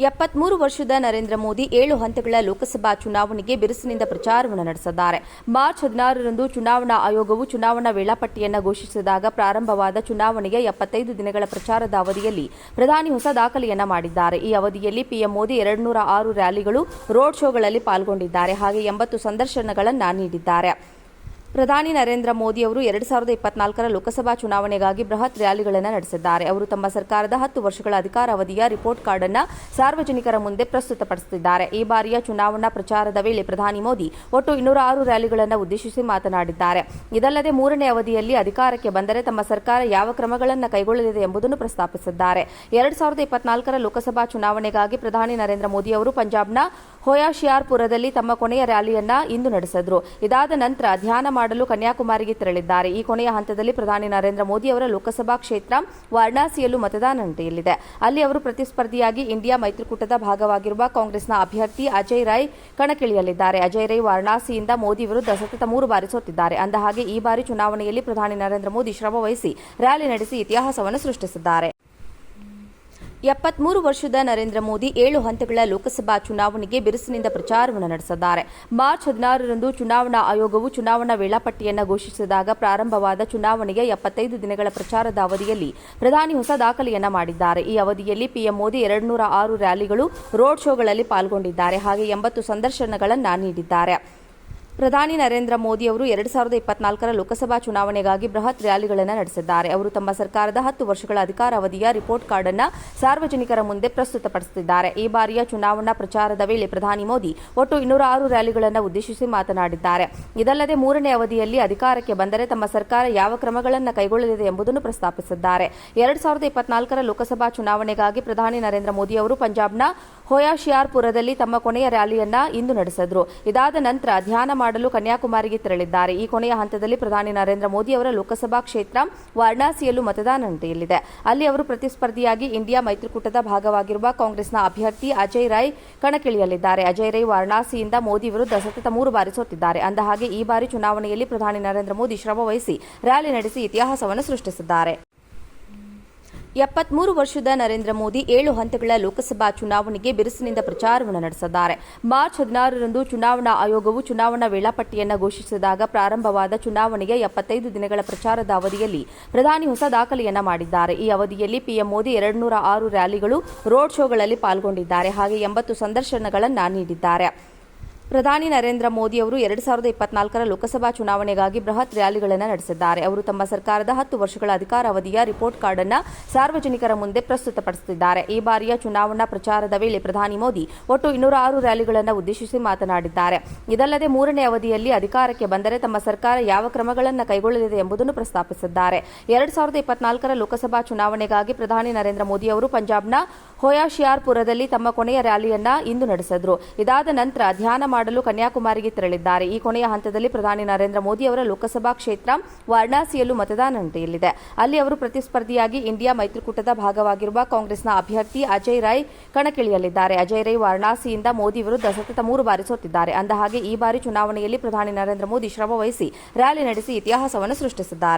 73 ವರ್ಷದ ನರೇಂದ್ರ ಮೋದಿ 7 ಹಂತಗಳ ಲೋಕಸಭಾ ಚುನಾವಣೆಗೆ ಬಿರುಸಿನಿಂದ ಪ್ರಚಾರವನ್ನು ನಡೆಸಿದ್ದಾರೆ. ಮಾರ್ಚ್ 16ರಂದು ಚುನಾವಣಾ ಆಯೋಗವು ಚುನಾವಣಾ ವೇಳಾಪಟ್ಟಿಯನ್ನು ಘೋಷಿಸಿದಾಗ ಪ್ರಾರಂಭವಾದ ಚುನಾವಣೆಗೆ 75 ದಿನಗಳ ಪ್ರಚಾರದ ಅವಧಿಯಲ್ಲಿ ಪ್ರಧಾನಿ ಹೊಸ ದಾಖಲೆಯನ್ನ ಮಾಡಿದ್ದಾರೆ. ಈ ಅವಧಿಯಲ್ಲಿ ಪಿಎಂ ಮೋದಿ 206 ರ್ಯಾಲಿಗಳು, ರೋಡ್ ಶೋಗಳಲ್ಲಿ ಪಾಲ್ಗೊಂಡಿದ್ದಾರೆ. ಹಾಗೆ 80 ಸಂದರ್ಶನಗಳನ್ನು ನೀಡಿದ್ದಾರೆ. ಪ್ರಧಾನಿ ನರೇಂದ್ರ ಮೋದಿ ಅವರು 2024ರ ಲೋಕಸಭಾ ಚುನಾವಣೆಗಾಗಿ ಬೃಹತ್ ರ್ಯಾಲಿಗಳನ್ನು ನಡೆಸಿದ್ದಾರೆ. ಅವರು ತಮ್ಮ ಸರ್ಕಾರದ 10 ವರ್ಷಗಳ ಅಧಿಕಾರಾವಧಿಯ ರಿಪೋರ್ಟ್ ಕಾರ್ಡ್ ಅನ್ನು ಸಾರ್ವಜನಿಕರ ಮುಂದೆ ಪ್ರಸ್ತುತಪಡಿಸಿದ್ದಾರೆ. ಈ ಬಾರಿಯ ಚುನಾವಣಾ ಪ್ರಚಾರದ ವೇಳೆ ಪ್ರಧಾನಿ ಮೋದಿ ಒಟ್ಟು 206 ರ್ಯಾಲಿಗಳನ್ನು ಉದ್ದೇಶಿಸಿ ಮಾತನಾಡಿದ್ದಾರೆ. ಇದಲ್ಲದೆ 3ನೇ ಅವಧಿಯಲ್ಲಿ ಅಧಿಕಾರಕ್ಕೆ ಬಂದರೆ ತಮ್ಮ ಸರ್ಕಾರ ಯಾವ ಕ್ರಮಗಳನ್ನು ಕೈಗೊಳ್ಳಲಿದೆ ಎಂಬುದನ್ನು ಪ್ರಸ್ತಾಪಿಸಿದ್ದಾರೆ. 2024ರ ಲೋಕಸಭಾ ಚುನಾವಣೆಗಾಗಿ ಪ್ರಧಾನಿ ನರೇಂದ್ರ ಮೋದಿ ಅವರು ಪಂಜಾಬ್ನ ಹೊಯಾಶಿಯಾರ್ಪುರದಲ್ಲಿ ತಮ್ಮ ಕೊನೆಯ ರ್ಯಾಲಿಯನ್ನ ಇಂದು ನಡೆಸಿದರು. ಇದಾದ ನಂತರ ಧ್ಯಾನ ಮಾಡಲು ಕನ್ಯಾಕುಮಾರಿಗೆ ತೆರಳಿದ್ದಾರೆ. ಈ ಕೊನೆಯ ಹಂತದಲ್ಲಿ ಪ್ರಧಾನಿ ನರೇಂದ್ರ ಮೋದಿ ಅವರ ಲೋಕಸಭಾ ಕ್ಷೇತ್ರ ವಾರಣಾಸಿಯಲ್ಲೂ ಮತದಾನ ನಡೆಯಲಿದೆ. ಅಲ್ಲಿ ಅವರು ಪ್ರತಿಸ್ಪರ್ಧಿಯಾಗಿ ಇಂಡಿಯಾ ಮೈತ್ರಿಕೂಟದ ಭಾಗವಾಗಿರುವ ಕಾಂಗ್ರೆಸ್ನ ಅಭ್ಯರ್ಥಿ ಅಜಯ್ ರೈ ಕಣಕ್ಕಿಳಿಯಲಿದ್ದಾರೆ. ಅಜಯ್ ರೈ ವಾರಣಾಸಿಯಿಂದ ಮೋದಿ ವಿರುದ್ಧ ಸತತ 3 ಬಾರಿ ಸೋತಿದ್ದಾರೆ. ಅಂದಹಾಗೆ ಈ ಬಾರಿ ಚುನಾವಣೆಯಲ್ಲಿ ಪ್ರಧಾನಿ ನರೇಂದ್ರ ಮೋದಿ ಶ್ರಮ ವಹಿಸಿ ರ್ಯಾಲಿ ನಡೆಸಿ ಇತಿಹಾಸವನ್ನು ಸೃಷ್ಟಿಸಿದ್ದಾರೆ. 73 ವರ್ಷದ ನರೇಂದ್ರ ಮೋದಿ 7 ಹಂತಗಳ ಲೋಕಸಭಾ ಚುನಾವಣೆಗೆ ಬಿರುಸಿನಿಂದ ಪ್ರಚಾರವನ್ನು ನಡೆಸಿದ್ದಾರೆ. ಮಾರ್ಚ್ 16ರಂದು ಚುನಾವಣಾ ಆಯೋಗವು ಚುನಾವಣಾ ವೇಳಾಪಟ್ಟಿಯನ್ನು ಘೋಷಿಸಿದಾಗ ಪ್ರಾರಂಭವಾದ ಚುನಾವಣೆಗೆ 75 ದಿನಗಳ ಪ್ರಚಾರದ ಅವಧಿಯಲ್ಲಿ ಪ್ರಧಾನಿ ಹೊಸ ದಾಖಲೆಯನ್ನ ಮಾಡಿದ್ದಾರೆ. ಈ ಅವಧಿಯಲ್ಲಿ ಪಿಎಂ ಮೋದಿ 206 ರ್ಯಾಲಿಗಳು, ರೋಡ್ ಶೋಗಳಲ್ಲಿ ಪಾಲ್ಗೊಂಡಿದ್ದಾರೆ. ಹಾಗೆ 80 ಸಂದರ್ಶನಗಳನ್ನು ನೀಡಿದ್ದಾರೆ. ಪ್ರಧಾನಿ ನರೇಂದ್ರ ಮೋದಿ ಅವರು 2024ರ ಲೋಕಸಭಾ ಚುನಾವಣೆಗಾಗಿ ಬೃಹತ್ ರ್ಯಾಲಿಗಳನ್ನು ನಡೆಸಿದ್ದಾರೆ. ಅವರು ತಮ್ಮ ಸರ್ಕಾರದ 10 ವರ್ಷಗಳ ಅಧಿಕಾರಾವಧಿಯ ರಿಪೋರ್ಟ್ ಕಾರ್ಡ್ ಅನ್ನು ಸಾರ್ವಜನಿಕರ ಮುಂದೆ ಪ್ರಸ್ತುತಪಡಿಸಿದ್ದಾರೆ. ಈ ಬಾರಿಯ ಚುನಾವಣಾ ಪ್ರಚಾರದ ವೇಳೆ ಪ್ರಧಾನಿ ಮೋದಿ ಒಟ್ಟು 206 ರ್ಯಾಲಿಗಳನ್ನು ಉದ್ದೇಶಿಸಿ ಮಾತನಾಡಿದ್ದಾರೆ. ಇದಲ್ಲದೆ 3ನೇ ಅವಧಿಯಲ್ಲಿ ಅಧಿಕಾರಕ್ಕೆ ಬಂದರೆ ತಮ್ಮ ಸರ್ಕಾರ ಯಾವ ಕ್ರಮಗಳನ್ನು ಕೈಗೊಳ್ಳಲಿದೆ ಎಂಬುದನ್ನು ಪ್ರಸ್ತಾಪಿಸಿದ್ದಾರೆ. 2024ರ ಲೋಕಸಭಾ ಚುನಾವಣೆಗಾಗಿ ಪ್ರಧಾನಿ ನರೇಂದ್ರ ಮೋದಿ ಅವರು ಪಂಜಾಬ್ನ ಹೊಯಾಶಿಯಾರ್ಪುರದಲ್ಲಿ ತಮ್ಮ ಕೊನೆಯ ರ್ಯಾಲಿಯನ್ನ ಇಂದು ನಡೆಸಿದರು. ಇದಾದ ನಂತರ ಧ್ಯಾನ ಮಾಡಲು ಕನ್ಯಾಕುಮಾರಿಗೆ ತೆರಳಿದ್ದಾರೆ. ಈ ಕೊನೆಯ ಹಂತದಲ್ಲಿ ಪ್ರಧಾನಿ ನರೇಂದ್ರ ಮೋದಿ ಅವರ ಲೋಕಸಭಾ ಕ್ಷೇತ್ರ ವಾರಣಾಸಿಯಲ್ಲೂ ಮತದಾನ ನಡೆಯಲಿದೆ. ಅಲ್ಲಿ ಅವರು ಪ್ರತಿಸ್ಪರ್ಧಿಯಾಗಿ ಇಂಡಿಯಾ ಮೈತ್ರಿಕೂಟದ ಭಾಗವಾಗಿರುವ ಕಾಂಗ್ರೆಸ್ನ ಅಭ್ಯರ್ಥಿ ಅಜಯ್ ರೈ ಕಣಕ್ಕಿಳಿಯಲಿದ್ದಾರೆ. ಅಜಯ್ ರೈ ವಾರಣಾಸಿಯಿಂದ ಮೋದಿ ವಿರುದ್ಧ ಸತತ 3 ಬಾರಿ ಸೋತಿದ್ದಾರೆ. ಅಂದಹಾಗೆ ಈ ಬಾರಿ ಚುನಾವಣೆಯಲ್ಲಿ ಪ್ರಧಾನಿ ನರೇಂದ್ರ ಮೋದಿ ಶ್ರಮ ವಹಿಸಿ ರ್ಯಾಲಿ ನಡೆಸಿ ಇತಿಹಾಸವನ್ನು ಸೃಷ್ಟಿಸಿದ್ದಾರೆ. 73 ವರ್ಷದ ನರೇಂದ್ರ ಮೋದಿ 7 ಹಂತಗಳ ಲೋಕಸಭಾ ಚುನಾವಣೆಗೆ ಬಿರುಸಿನಿಂದ ಪ್ರಚಾರವನ್ನು ನಡೆಸಿದ್ದಾರೆ. ಮಾರ್ಚ್ 16ರಂದು ಚುನಾವಣಾ ಆಯೋಗವು ಚುನಾವಣಾ ವೇಳಾಪಟ್ಟಿಯನ್ನು ಘೋಷಿಸಿದಾಗ ಪ್ರಾರಂಭವಾದ ಚುನಾವಣೆಗೆ 75 ದಿನಗಳ ಪ್ರಚಾರದ ಅವಧಿಯಲ್ಲಿ ಪ್ರಧಾನಿ ಹೊಸ ದಾಖಲೆಯನ್ನ ಮಾಡಿದ್ದಾರೆ. ಈ ಅವಧಿಯಲ್ಲಿ ಪಿಎಂ ಮೋದಿ 206 ರ್ಯಾಲಿಗಳು, ರೋಡ್ ಶೋಗಳಲ್ಲಿ ಪಾಲ್ಗೊಂಡಿದ್ದಾರೆ. ಹಾಗೆ 80 ಸಂದರ್ಶನಗಳನ್ನು ನೀಡಿದ್ದಾರೆ. ಪ್ರಧಾನಿ ನರೇಂದ್ರ ಮೋದಿ ಅವರು 2024ರ ಲೋಕಸಭಾ ಚುನಾವಣೆಗಾಗಿ ಬೃಹತ್ ರ್ಯಾಲಿಗಳನ್ನು ನಡೆಸಿದ್ದಾರೆ. ಅವರು ತಮ್ಮ ಸರ್ಕಾರದ 10 ವರ್ಷಗಳ ಅಧಿಕಾರಾವಧಿಯ ರಿಪೋರ್ಟ್ ಕಾರ್ಡ್ ಅನ್ನು ಸಾರ್ವಜನಿಕರ ಮುಂದೆ ಪ್ರಸ್ತುತಪಡಿಸಿದ್ದಾರೆ. ಈ ಬಾರಿಯ ಚುನಾವಣಾ ಪ್ರಚಾರದ ವೇಳೆ ಪ್ರಧಾನಿ ಮೋದಿ ಒಟ್ಟು 206 ರ್ಯಾಲಿಗಳನ್ನು ಉದ್ದೇಶಿಸಿ ಮಾತನಾಡಿದ್ದಾರೆ. ಇದಲ್ಲದೆ 3ನೇ ಅವಧಿಯಲ್ಲಿ ಅಧಿಕಾರಕ್ಕೆ ಬಂದರೆ ತಮ್ಮ ಸರ್ಕಾರ ಯಾವ ಕ್ರಮಗಳನ್ನು ಕೈಗೊಳ್ಳಲಿದೆ ಎಂಬುದನ್ನು ಪ್ರಸ್ತಾಪಿಸಿದ್ದಾರೆ. 2024ರ ಲೋಕಸಭಾ ಚುನಾವಣೆಗಾಗಿ ಪ್ರಧಾನಿ ನರೇಂದ್ರ ಮೋದಿ ಅವರು ಪಂಜಾಬ್ನ ಹೊಯಾಶಿಯಾರ್ಪುರದಲ್ಲಿ ತಮ್ಮ ಕೊನೆಯ ರ್ಯಾಲಿಯನ್ನ ಇಂದು ನಡೆಸಿದರು. ಇದಾದ ನಂತರ ಧ್ಯಾನ ಮಾಡಲು ಕನ್ಯಾಕುಮಾರಿಗೆ ತೆರಳಿದ್ದಾರೆ. ಈ ಕೊನೆಯ ಹಂತದಲ್ಲಿ ಪ್ರಧಾನಿ ನರೇಂದ್ರ ಮೋದಿ ಅವರ ಲೋಕಸಭಾ ಕ್ಷೇತ್ರ ವಾರಣಾಸಿಯಲ್ಲೂ ಮತದಾನ ನಡೆಯಲಿದೆ. ಅಲ್ಲಿ ಅವರು ಪ್ರತಿಸ್ಪರ್ಧಿಯಾಗಿ ಇಂಡಿಯಾ ಮೈತ್ರಿಕೂಟದ ಭಾಗವಾಗಿರುವ ಕಾಂಗ್ರೆಸ್ನ ಅಭ್ಯರ್ಥಿ ಅಜಯ್ ರೈ ಕಣಕ್ಕಿಳಿಯಲಿದ್ದಾರೆ. ಅಜಯ್ ರೈ ವಾರಣಾಸಿಯಿಂದ ಮೋದಿ ವಿರುದ್ಧ ಸತತ 3 ಬಾರಿ ಸೋತಿದ್ದಾರೆ. ಅಂದಹಾಗೆ ಈ ಬಾರಿ ಚುನಾವಣೆಯಲ್ಲಿ ಪ್ರಧಾನಿ ನರೇಂದ್ರ ಮೋದಿ ಶ್ರಮ ವಹಿಸಿ ರ್ಯಾಲಿ ನಡೆಸಿ ಇತಿಹಾಸವನ್ನು ಸೃಷ್ಟಿಸಿದ್ದಾರೆ.